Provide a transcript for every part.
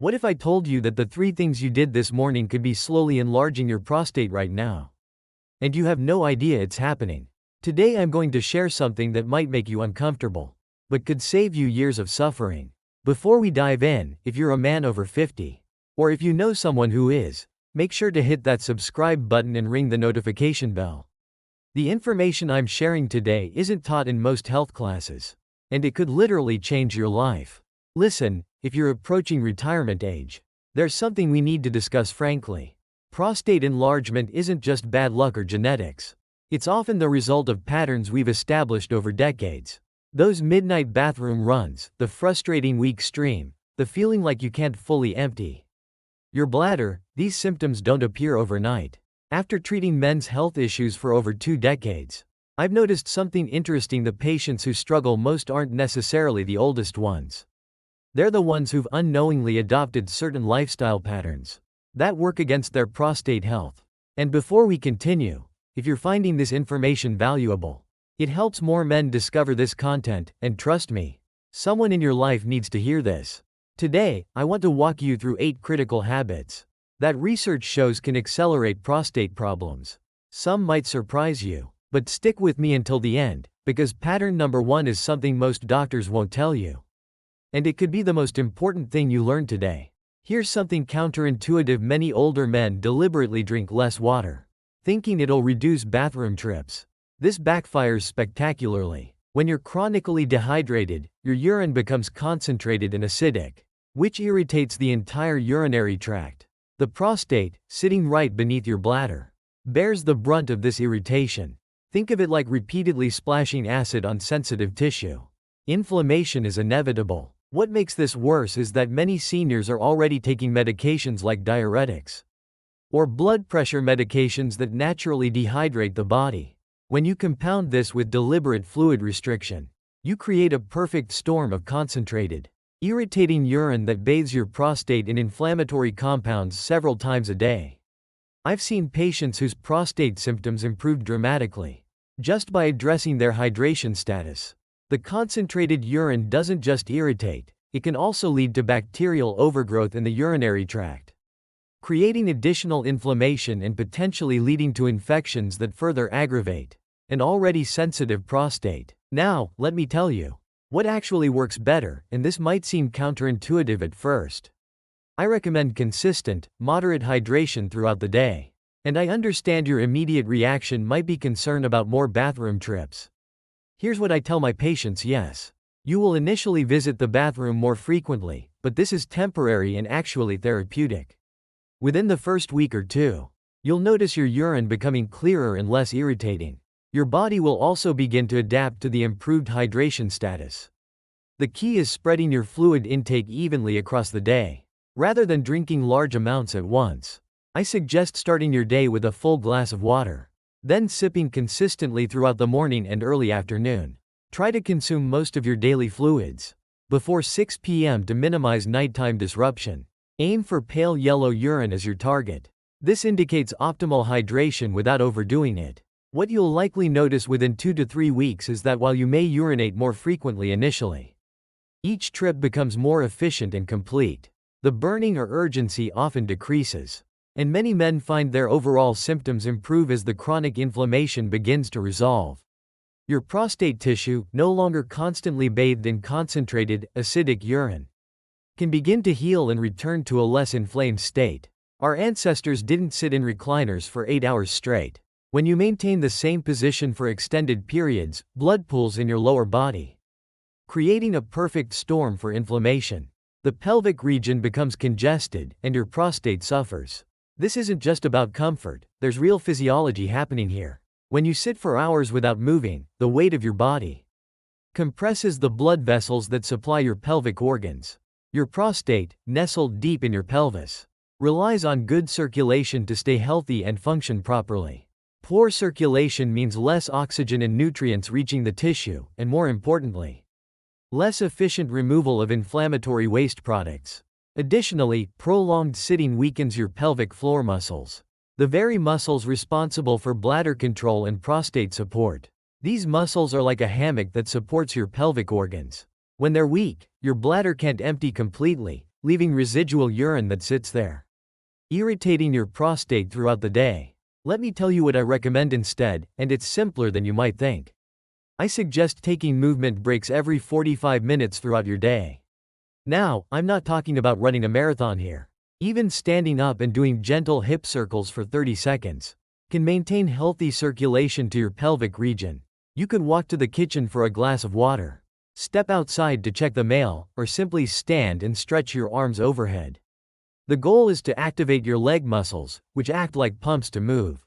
What if I told you that the 3 things you did this morning could be slowly enlarging your prostate right now? And you have no idea it's happening. Today I'm going to share something that might make you uncomfortable, but could save you years of suffering. Before we dive in, if you're a man over 50, or if you know someone who is, make sure to hit that subscribe button and ring the notification bell. The information I'm sharing today isn't taught in most health classes, and it could literally change your life. Listen, if you're approaching retirement age, there's something we need to discuss frankly. Prostate enlargement isn't just bad luck or genetics. It's often the result of patterns we've established over decades. Those midnight bathroom runs, the frustrating weak stream, the feeling like you can't fully empty your bladder. These symptoms don't appear overnight. After treating men's health issues for over 2 decades, I've noticed something interesting. The patients who struggle most aren't necessarily the oldest ones. They're the ones who've unknowingly adopted certain lifestyle patterns that work against their prostate health. And before we continue, if you're finding this information valuable, it helps more men discover this content, and trust me, someone in your life needs to hear this. Today, I want to walk you through 8 critical habits that research shows can accelerate prostate problems. Some might surprise you, but stick with me until the end, because pattern number 1 is something most doctors won't tell you. And it could be the most important thing you learn today. Here's something counterintuitive. Many older men deliberately drink less water, thinking it'll reduce bathroom trips. This backfires spectacularly. When you're chronically dehydrated, your urine becomes concentrated and acidic, which irritates the entire urinary tract. The prostate, sitting right beneath your bladder, bears the brunt of this irritation. Think of it like repeatedly splashing acid on sensitive tissue. Inflammation is inevitable. What makes this worse is that many seniors are already taking medications like diuretics or blood pressure medications that naturally dehydrate the body. When you compound this with deliberate fluid restriction, you create a perfect storm of concentrated, irritating urine that bathes your prostate in inflammatory compounds several times a day. I've seen patients whose prostate symptoms improved dramatically just by addressing their hydration status. The concentrated urine doesn't just irritate, it can also lead to bacterial overgrowth in the urinary tract, creating additional inflammation and potentially leading to infections that further aggravate an already sensitive prostate. Now, let me tell you what actually works better, and this might seem counterintuitive at first. I recommend consistent, moderate hydration throughout the day. And I understand your immediate reaction might be concern about more bathroom trips. Here's what I tell my patients. Yes, you will initially visit the bathroom more frequently, but this is temporary and actually therapeutic. Within the first week or 2, you'll notice your urine becoming clearer and less irritating. Your body will also begin to adapt to the improved hydration status. The key is spreading your fluid intake evenly across the day, rather than drinking large amounts at once. I suggest starting your day with a full glass of water, then sipping consistently throughout the morning and early afternoon. Try to consume most of your daily fluids before 6 p.m. to minimize nighttime disruption. Aim for pale yellow urine as your target. This indicates optimal hydration without overdoing it. What you'll likely notice within 2 to 3 weeks is that while you may urinate more frequently initially, each trip becomes more efficient and complete. The burning or urgency often decreases, and many men find their overall symptoms improve as the chronic inflammation begins to resolve. Your prostate tissue, no longer constantly bathed in concentrated, acidic urine, can begin to heal and return to a less inflamed state. Our ancestors didn't sit in recliners for 8 hours straight. When you maintain the same position for extended periods, blood pools in your lower body, creating a perfect storm for inflammation. The pelvic region becomes congested, and your prostate suffers. This isn't just about comfort, there's real physiology happening here. When you sit for hours without moving, the weight of your body compresses the blood vessels that supply your pelvic organs. Your prostate, nestled deep in your pelvis, relies on good circulation to stay healthy and function properly. Poor circulation means less oxygen and nutrients reaching the tissue, and more importantly, less efficient removal of inflammatory waste products. Additionally, prolonged sitting weakens your pelvic floor muscles, the very muscles responsible for bladder control and prostate support. These muscles are like a hammock that supports your pelvic organs. When they're weak, your bladder can't empty completely, leaving residual urine that sits there, irritating your prostate throughout the day. Let me tell you what I recommend instead, and it's simpler than you might think. I suggest taking movement breaks every 45 minutes throughout your day. Now, I'm not talking about running a marathon here. Even standing up and doing gentle hip circles for 30 seconds can maintain healthy circulation to your pelvic region. You could walk to the kitchen for a glass of water, step outside to check the mail, or simply stand and stretch your arms overhead. The goal is to activate your leg muscles, which act like pumps to move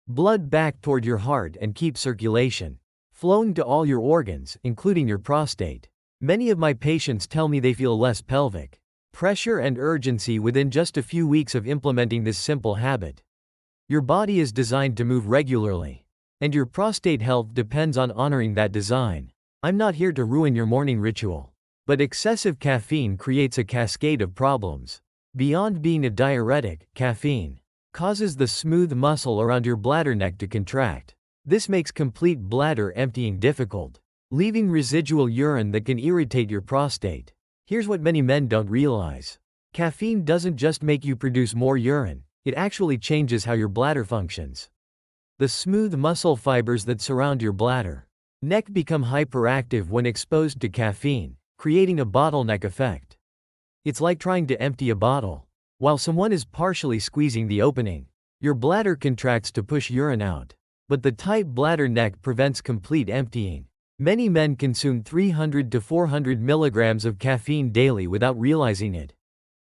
blood back toward your heart and keep circulation flowing to all your organs, including your prostate. Many of my patients tell me they feel less pelvic pressure and urgency within just a few weeks of implementing this simple habit. Your body is designed to move regularly, and your prostate health depends on honoring that design. I'm not here to ruin your morning ritual, but excessive caffeine creates a cascade of problems. Beyond being a diuretic, caffeine causes the smooth muscle around your bladder neck to contract. This makes complete bladder emptying difficult, leaving residual urine that can irritate your prostate. Here's what many men don't realize. Caffeine doesn't just make you produce more urine, it actually changes how your bladder functions. The smooth muscle fibers that surround your bladder neck become hyperactive when exposed to caffeine, creating a bottleneck effect. It's like trying to empty a bottle. While someone is partially squeezing the opening, your bladder contracts to push urine out. But the tight bladder neck prevents complete emptying. Many men consume 300 to 400 milligrams of caffeine daily without realizing it.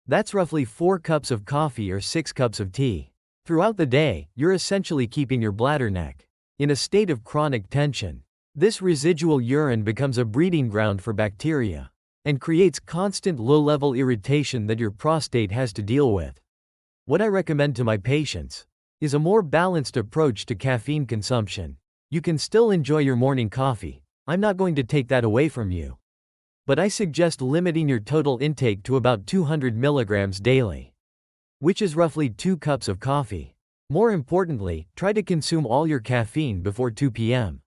That's roughly 4 cups of coffee or 6 cups of tea. Throughout the day, you're essentially keeping your bladder neck in a state of chronic tension. This residual urine becomes a breeding ground for bacteria and creates constant low-level irritation that your prostate has to deal with. What I recommend to my patients is a more balanced approach to caffeine consumption. You can still enjoy your morning coffee. I'm not going to take that away from you. But I suggest limiting your total intake to about 200 milligrams daily, which is roughly 2 cups of coffee. More importantly, try to consume all your caffeine before 2 p.m.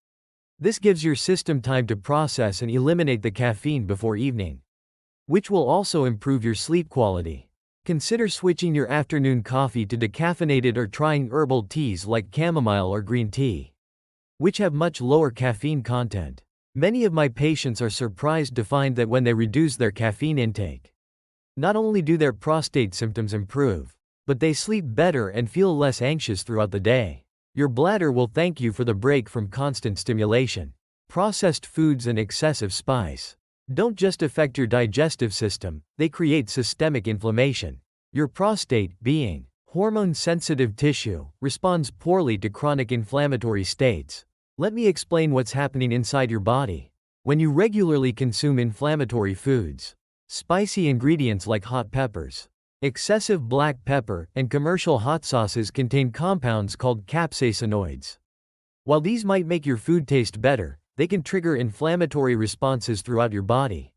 This gives your system time to process and eliminate the caffeine before evening, which will also improve your sleep quality. Consider switching your afternoon coffee to decaffeinated or trying herbal teas like chamomile or green tea, which have much lower caffeine content. Many of my patients are surprised to find that when they reduce their caffeine intake, not only do their prostate symptoms improve, but they sleep better and feel less anxious throughout the day. Your bladder will thank you for the break from constant stimulation. Processed foods and excessive spice don't just affect your digestive system, they create systemic inflammation. Your prostate, being hormone-sensitive tissue, responds poorly to chronic inflammatory states. Let me explain what's happening inside your body. When you regularly consume inflammatory foods, spicy ingredients like hot peppers, excessive black pepper, and commercial hot sauces contain compounds called capsaicinoids. While these might make your food taste better, they can trigger inflammatory responses throughout your body,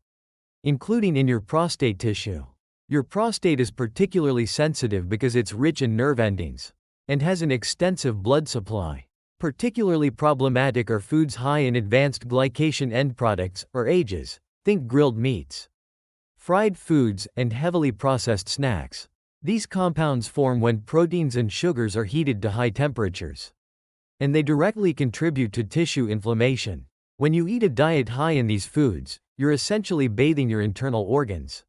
including in your prostate tissue. Your prostate is particularly sensitive because it's rich in nerve endings and has an extensive blood supply. Particularly problematic are foods high in advanced glycation end products, or AGEs. Think grilled meats, fried foods, and heavily processed snacks. These compounds form when proteins and sugars are heated to high temperatures, and they directly contribute to tissue inflammation. When you eat a diet high in these foods, you're essentially bathing your internal organs,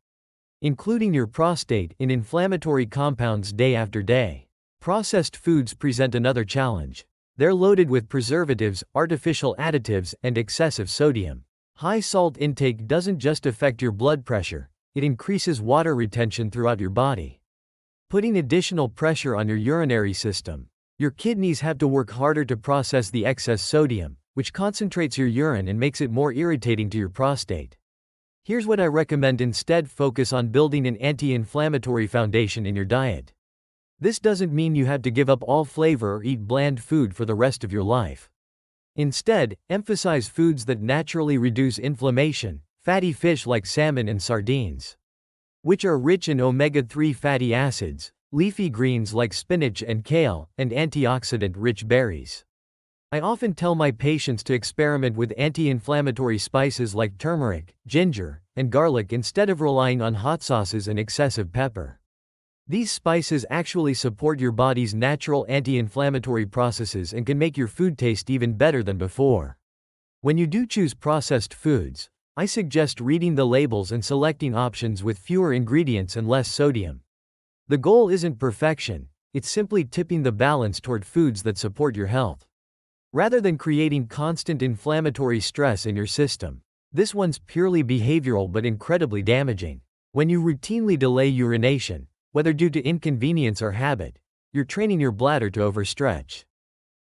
including your prostate, in inflammatory compounds day after day. Processed foods present another challenge. They're loaded with preservatives, artificial additives, and excessive sodium. High salt intake doesn't just affect your blood pressure, it increases water retention throughout your body, putting additional pressure on your urinary system. Your kidneys have to work harder to process the excess sodium, which concentrates your urine and makes it more irritating to your prostate. Here's what I recommend instead: focus on building an anti-inflammatory foundation in your diet. This doesn't mean you have to give up all flavor or eat bland food for the rest of your life. Instead, emphasize foods that naturally reduce inflammation, fatty fish like salmon and sardines, which are rich in omega-3 fatty acids, leafy greens like spinach and kale, and antioxidant-rich berries, I often tell my patients to experiment with anti-inflammatory spices like turmeric, ginger, and garlic instead of relying on hot sauces and excessive pepper. These spices actually support your body's natural anti-inflammatory processes and can make your food taste even better than before. When you do choose processed foods, I suggest reading the labels and selecting options with fewer ingredients and less sodium. The goal isn't perfection, it's simply tipping the balance toward foods that support your health, rather than creating constant inflammatory stress in your system. This one's purely behavioral but incredibly damaging. When you routinely delay urination, whether due to inconvenience or habit, you're training your bladder to overstretch.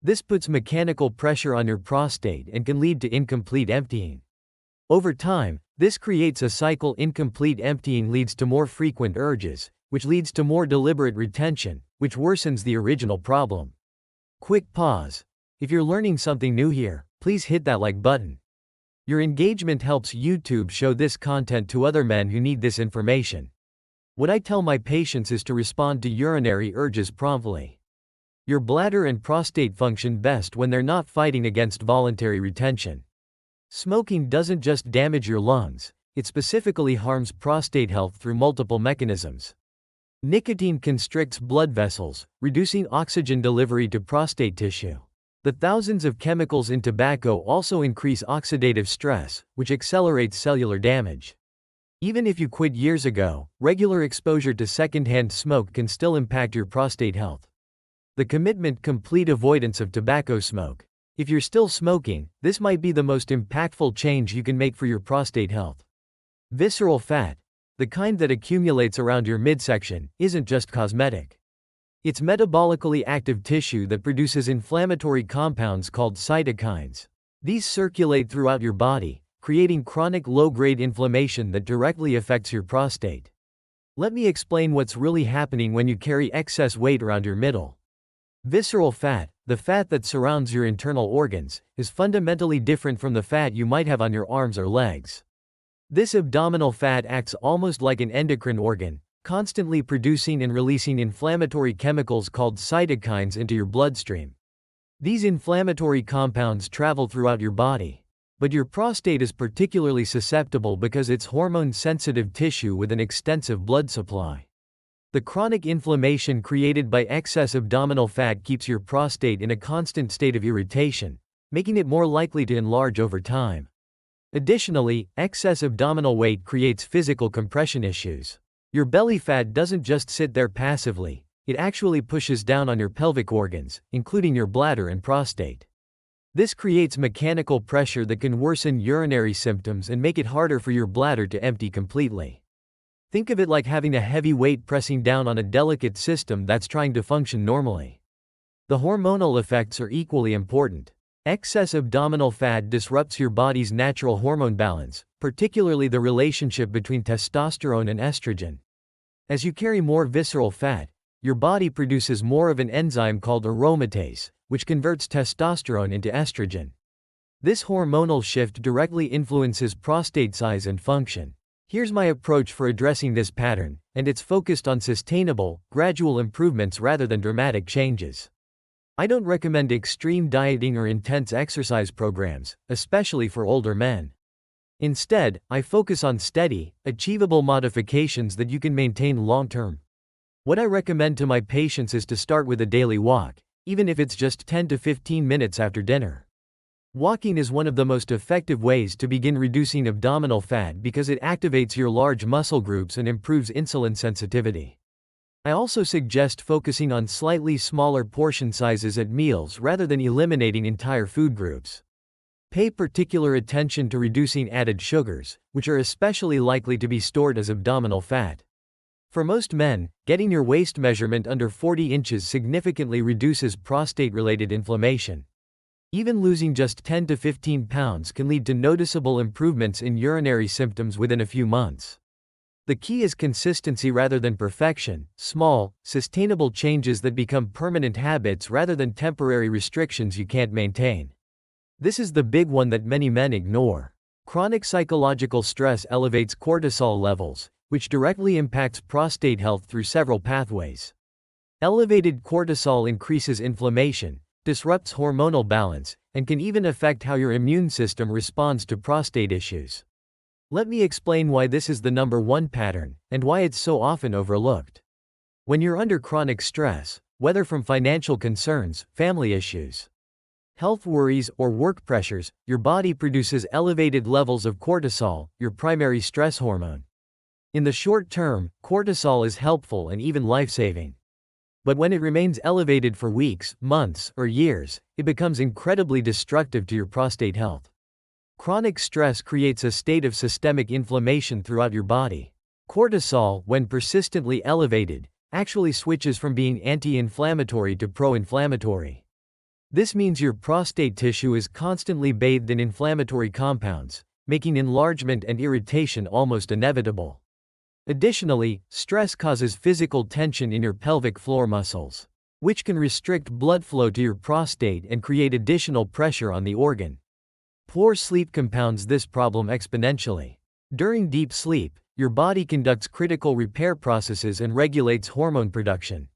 This puts mechanical pressure on your prostate and can lead to incomplete emptying. Over time, this creates a cycle. Incomplete emptying leads to more frequent urges, which leads to more deliberate retention, which worsens the original problem. Quick pause. If you're learning something new here, please hit that like button. Your engagement helps YouTube show this content to other men who need this information. What I tell my patients is to respond to urinary urges promptly. Your bladder and prostate function best when they're not fighting against voluntary retention. Smoking doesn't just damage your lungs, it specifically harms prostate health through multiple mechanisms. Nicotine constricts blood vessels, reducing oxygen delivery to prostate tissue. The thousands of chemicals in tobacco also increase oxidative stress, which accelerates cellular damage. Even if you quit years ago, regular exposure to secondhand smoke can still impact your prostate health. The commitment: complete avoidance of tobacco smoke. If you're still smoking, this might be the most impactful change you can make for your prostate health. Visceral fat, the kind that accumulates around your midsection, isn't just cosmetic. It's metabolically active tissue that produces inflammatory compounds called cytokines. These circulate throughout your body, creating chronic low-grade inflammation that directly affects your prostate. Let me explain what's really happening when you carry excess weight around your middle. Visceral fat, the fat that surrounds your internal organs, is fundamentally different from the fat you might have on your arms or legs. This abdominal fat acts almost like an endocrine organ, constantly producing and releasing inflammatory chemicals called cytokines into your bloodstream. These inflammatory compounds travel throughout your body. But your prostate is particularly susceptible because it's hormone-sensitive tissue with an extensive blood supply. The chronic inflammation created by excess abdominal fat keeps your prostate in a constant state of irritation, making it more likely to enlarge over time. Additionally, excess abdominal weight creates physical compression issues. Your belly fat doesn't just sit there passively, it actually pushes down on your pelvic organs, including your bladder and prostate. This creates mechanical pressure that can worsen urinary symptoms and make it harder for your bladder to empty completely. Think of it like having a heavy weight pressing down on a delicate system that's trying to function normally. The hormonal effects are equally important. Excess abdominal fat disrupts your body's natural hormone balance, particularly the relationship between testosterone and estrogen. As you carry more visceral fat, your body produces more of an enzyme called aromatase, which converts testosterone into estrogen. This hormonal shift directly influences prostate size and function. Here's my approach for addressing this pattern, and it's focused on sustainable, gradual improvements rather than dramatic changes. I don't recommend extreme dieting or intense exercise programs, especially for older men. Instead, I focus on steady, achievable modifications that you can maintain long-term. What I recommend to my patients is to start with a daily walk, even if it's just 10 to 15 minutes after dinner. Walking is one of the most effective ways to begin reducing abdominal fat because it activates your large muscle groups and improves insulin sensitivity. I also suggest focusing on slightly smaller portion sizes at meals rather than eliminating entire food groups. Pay particular attention to reducing added sugars, which are especially likely to be stored as abdominal fat. For most men, getting your waist measurement under 40 inches significantly reduces prostate-related inflammation. Even losing just 10 to 15 pounds can lead to noticeable improvements in urinary symptoms within a few months. The key is consistency rather than perfection, small, sustainable changes that become permanent habits rather than temporary restrictions you can't maintain. This is the big one that many men ignore. Chronic psychological stress elevates cortisol levels, which directly impacts prostate health through several pathways. Elevated cortisol increases inflammation, disrupts hormonal balance, and can even affect how your immune system responds to prostate issues. Let me explain why this is the number one pattern, and why it's so often overlooked. When you're under chronic stress, whether from financial concerns, family issues, health worries, or work pressures, your body produces elevated levels of cortisol, your primary stress hormone. In the short term, cortisol is helpful and even life-saving. But when it remains elevated for weeks, months, or years, it becomes incredibly destructive to your prostate health. Chronic stress creates a state of systemic inflammation throughout your body. Cortisol, when persistently elevated, actually switches from being anti-inflammatory to pro-inflammatory. This means your prostate tissue is constantly bathed in inflammatory compounds, making enlargement and irritation almost inevitable. Additionally, stress causes physical tension in your pelvic floor muscles, which can restrict blood flow to your prostate and create additional pressure on the organ. Poor sleep compounds this problem exponentially. During deep sleep, your body conducts critical repair processes and regulates hormone production.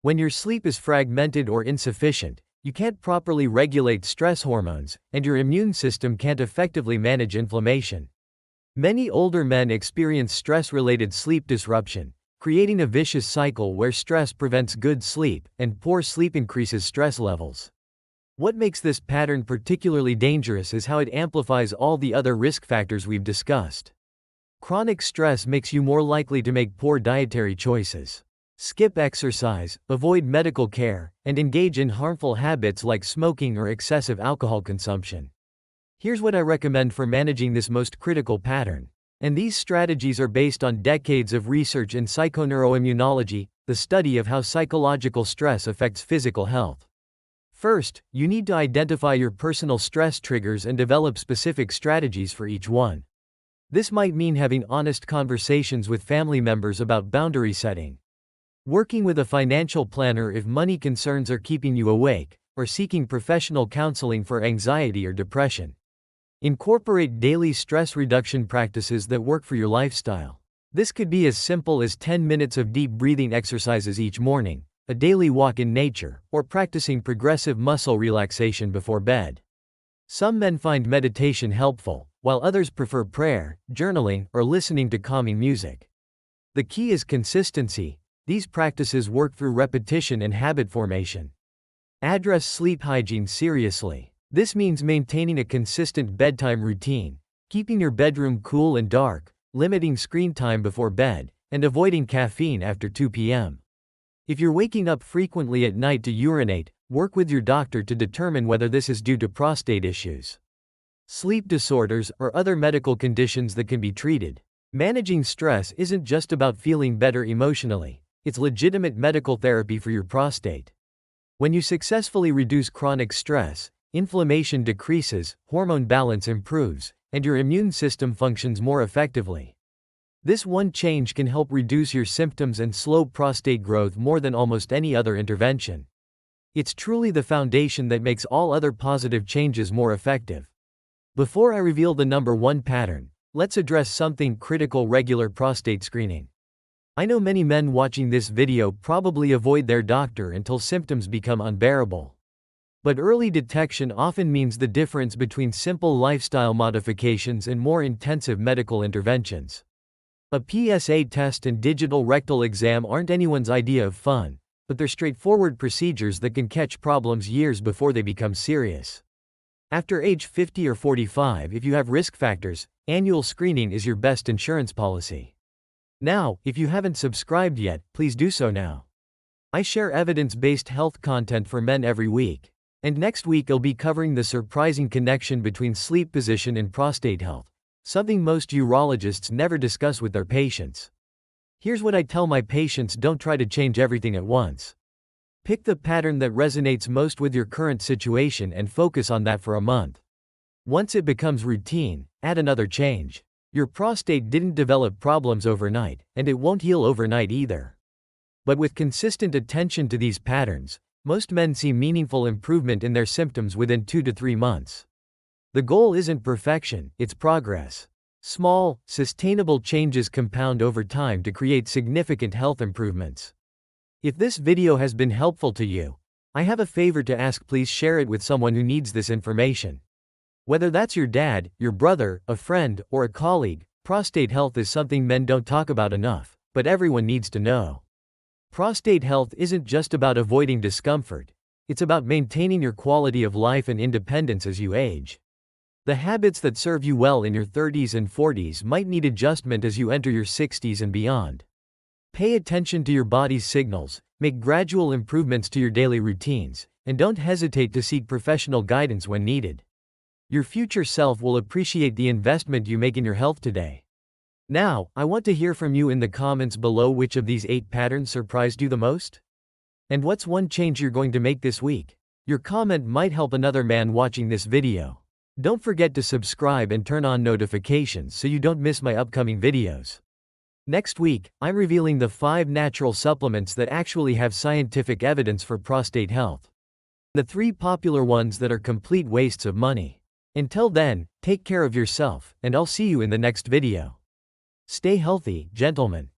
When your sleep is fragmented or insufficient, you can't properly regulate stress hormones, and your immune system can't effectively manage inflammation. Many older men experience stress-related sleep disruption, creating a vicious cycle where stress prevents good sleep, and poor sleep increases stress levels. What makes this pattern particularly dangerous is how it amplifies all the other risk factors we've discussed. Chronic stress makes you more likely to make poor dietary choices, skip exercise, avoid medical care, and engage in harmful habits like smoking or excessive alcohol consumption. Here's what I recommend for managing this most critical pattern. And these strategies are based on decades of research in psychoneuroimmunology, the study of how psychological stress affects physical health. First, you need to identify your personal stress triggers and develop specific strategies for each one. This might mean having honest conversations with family members about boundary setting, working with a financial planner if money concerns are keeping you awake, or seeking professional counseling for anxiety or depression. Incorporate daily stress reduction practices that work for your lifestyle. This could be as simple as 10 minutes of deep breathing exercises each morning, a daily walk in nature, or practicing progressive muscle relaxation before bed. Some men find meditation helpful, while others prefer prayer, journaling, or listening to calming music. The key is consistency. These practices work through repetition and habit formation. Address sleep hygiene seriously. This means maintaining a consistent bedtime routine, keeping your bedroom cool and dark, limiting screen time before bed, and avoiding caffeine after 2 p.m. If you're waking up frequently at night to urinate, work with your doctor to determine whether this is due to prostate issues, sleep disorders, or other medical conditions that can be treated. Managing stress isn't just about feeling better emotionally, it's legitimate medical therapy for your prostate. When you successfully reduce chronic stress, inflammation decreases, hormone balance improves, and your immune system functions more effectively. This one change can help reduce your symptoms and slow prostate growth more than almost any other intervention. It's truly the foundation that makes all other positive changes more effective. Before I reveal the number one pattern, let's address something critical: regular prostate screening. I know many men watching this video probably avoid their doctor until symptoms become unbearable. But early detection often means the difference between simple lifestyle modifications and more intensive medical interventions. A PSA test and digital rectal exam aren't anyone's idea of fun, but they're straightforward procedures that can catch problems years before they become serious. After age 50 or 45, if you have risk factors, annual screening is your best insurance policy. Now, if you haven't subscribed yet, please do so now. I share evidence-based health content for men every week. And next week I'll be covering the surprising connection between sleep position and prostate health, something most urologists never discuss with their patients. Here's what I tell my patients: don't try to change everything at once. Pick the pattern that resonates most with your current situation and focus on that for a month. Once it becomes routine, add another change. Your prostate didn't develop problems overnight, and it won't heal overnight either. But with consistent attention to these patterns, most men see meaningful improvement in their symptoms within 2 to 3 months. The goal isn't perfection, it's progress. Small, sustainable changes compound over time to create significant health improvements. If this video has been helpful to you, I have a favor to ask, please share it with someone who needs this information. Whether that's your dad, your brother, a friend, or a colleague, prostate health is something men don't talk about enough, but everyone needs to know. Prostate health isn't just about avoiding discomfort, it's about maintaining your quality of life and independence as you age. The habits that serve you well in your 30s and 40s might need adjustment as you enter your 60s and beyond. Pay attention to your body's signals, make gradual improvements to your daily routines, and don't hesitate to seek professional guidance when needed. Your future self will appreciate the investment you make in your health today. Now, I want to hear from you in the comments below. Which of these 8 patterns surprised you the most? And what's one change you're going to make this week? Your comment might help another man watching this video. Don't forget to subscribe and turn on notifications so you don't miss my upcoming videos. Next week, I'm revealing the 5 natural supplements that actually have scientific evidence for prostate health. The 3 popular ones that are complete wastes of money. Until then, take care of yourself, and I'll see you in the next video. Stay healthy, gentlemen.